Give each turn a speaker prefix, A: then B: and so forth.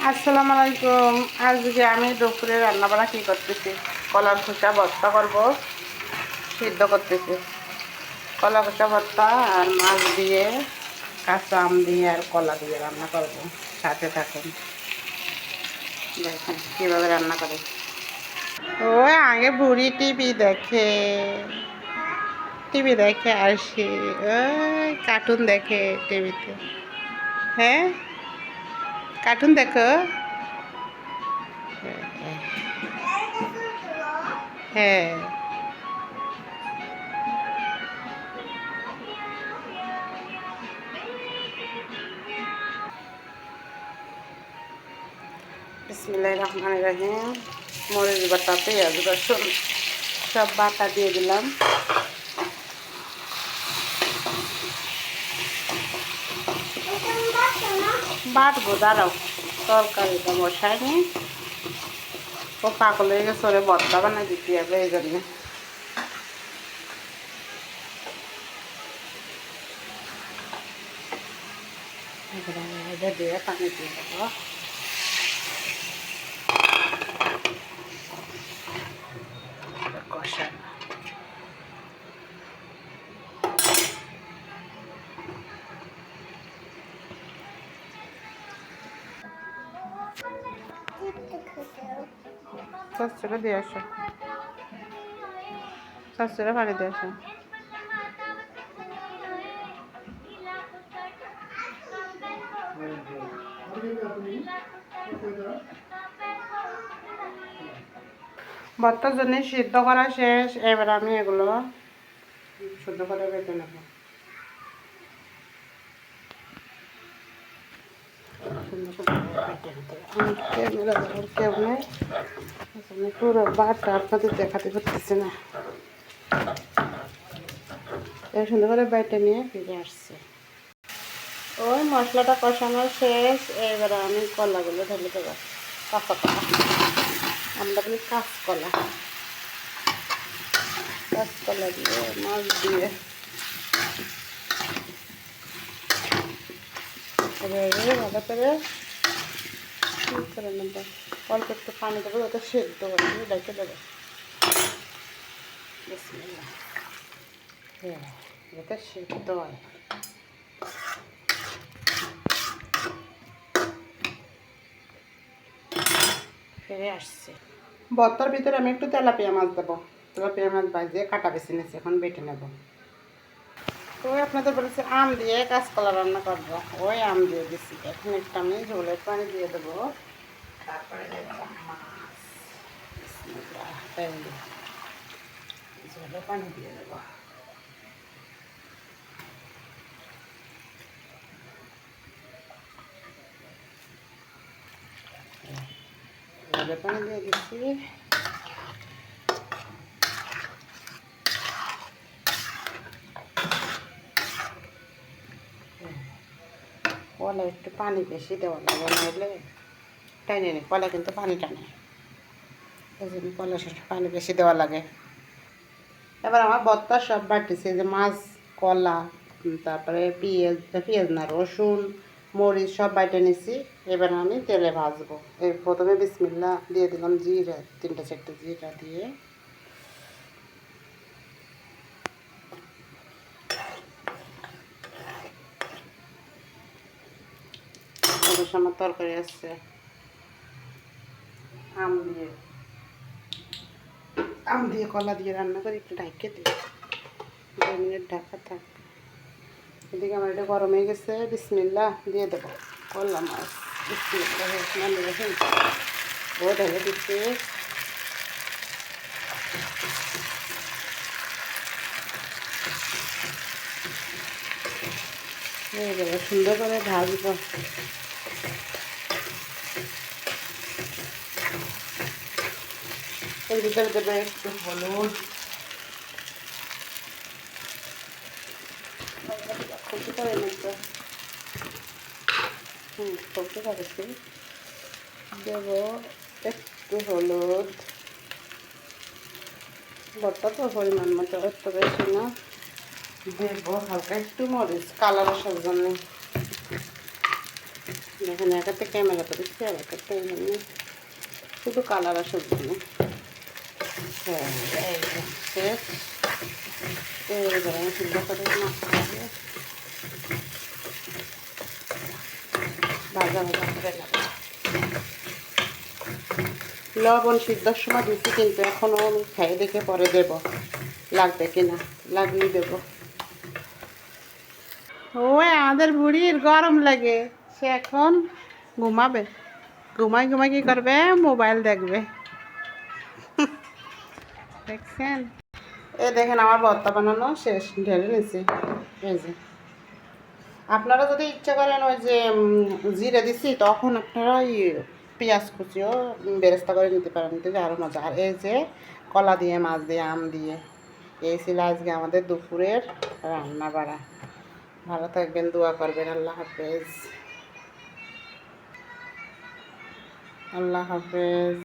A: আসসালামু আলাইকুম। আজকে আমি দুপুরে রান্নাবান্না কী করতেছি, কলার খোসা ভর্তা করব, সিদ্ধ করতেছি। কলা খোসা ভর্তা আর মাছ দিয়ে, কাঁচা আম দিয়ে আর কলা দিয়ে রান্না করব। সাথে থাকুন, দেখেন কীভাবে রান্না করে। ওই আগে বুড়ি টিভি দেখে আসি, ওই কার্টুন দেখে টিভিতে। হ্যাঁ, কার্টুন দেখো। হ্যাঁ, বিসমিল্লাহির রহমানির রহিম। মরিচ বাটা, পেঁয়াজ, রসুন সব বাটা দিয়ে দিলাম। বাটবো, দাঁড়াও, তরকারিটা বসায়নি। ও পাগল হয়ে গেছে, ওরে ভর্তা বানাই দিতে হবে, এই জন্য। দিয়ে পানি দিয়ে দেবো। কষানো সসটা দিয়ে আসো, সসটা পানি দিয়ে আসো। ভর্তার জন্য সিদ্ধ করা শেষ। এবার আমি এগুলো শুদ্ধ করে বেটে নেব। ক্যামেরা দেওয়ার কেউ নেই, পুরো বারটা আপনাদের দেখাতে পারতেছি না। সুন্দর করে বেটে নিয়ে ফিরে আসছে। ওই মশলাটা কষানো শেষ। এবার আমি কলাগুলো ঢেলে দেবো। কাঁচা কলা, আমরা বলি কাঁচকলা। কাঁচকলা দিয়ে, মাছ দিয়ে ভালো করে নেব। অল্প একটু পানি দেবো, ওটা সেদ্ধ করে ডেকে দেবো। হ্যাঁ, এটা সেদ্ধ হয়। ফিরে আসছে। ভর্তার ভিতরে আমি একটু তেলাপিয়া মাছ দেবো। তেলাপিয়া মাছ ভাজিয়ে কাটা বেছে নিয়েছি, এখন বেটে নেব। ওই আপনাদের বলেছে আম দিয়ে কাঁচকলা রান্না করবো, ওই আম দিয়ে দিচ্ছি। এখন একটু আমি ঝোলের পানি দিয়ে দেবো, তারপরে মাছ ঝোলের পানি দিয়ে দেবো। ঝোলের পানি দিয়ে দিচ্ছি। কলা একটু পানি বেশি দেওয়া লাগে, নাহলে টাইনে নেই। কলা কিন্তু পানি টানে, এই জন্য কলা পানি বেশি দেওয়া লাগে। এবার আমার ভর্তা সব বাটিছে, যে মাছ, কলা, তারপরে পেঁয়াজ না রসুন, মরিচ সব বাইটে নিছি। এবার আমি তেলে ভাজবো। এই প্রথমে বিসমিল্লাহ দিয়ে দিলাম, জিরা 3-4টা জিরা দিয়ে আমার তরকারি আসছে আম দিয়ে কলা দিয়ে রান্না করে একটু ঢাকে দিই, 2 মিনিট ঢাকা থাক। এদিকে আমার এটা গরম হয়ে গেছে, বিসমিল্লাহ দিয়ে দেবো। করলাম মাছ, ও ঢেলে দিচ্ছি। এবারে সুন্দর করে ভাজবো। এর ভিতরে দেবে একটু হলুদ, খুঁটি করে নিতে খুঁটি করেছি। দেবো একটু হলুদ, ভর্তা তো পরিমাণ মতো, একটু বেশি না। দেবো হালকা একটু মরিচ, কালার আসার জন্য এখানে একাতে ক্যামেরা তো দিচ্ছি আর একাতে এমনি শুধু কালার আর সবজি না। হ্যাঁ এই যে শেষ। এইবার আমি সিদ্ধ করে মাছটাকে ভাজা ভাজা করে নেব। লবণ সিদ্ধর সময় দিচ্ছি, কিন্তু এখনও আমি খেয়ে দেখে পরে দেব লাগবে কিনা, লাগলেই দেবো। ওই আমাদের বুড়ির গরম লাগে, সে এখন ঘুমাবে। ঘুমাই ঘুমাই কী করবে, মোবাইল দেখবে। দেখছেন? এ দেখেন আমার ভর্তা বানানো শেষ, ঢেলে নিয়েছি। এই যে আপনারা যদি ইচ্ছা করেন ওই যে জিরে দিছি, তখন আপনারা ওই পেঁয়াজ কুচিও বেরেস্তা করে নিতে পারেন, কিন্তু আরও মজা। আর এই যে কলা দিয়ে, মাছ দিয়ে, আম দিয়ে, এই ছিল আজকে আমাদের দুপুরের রান্না বাড়া। ভালো থাকবেন, দোয়া করবেন। আল্লাহ হাফেজ। আল্লাহ হাফেজ।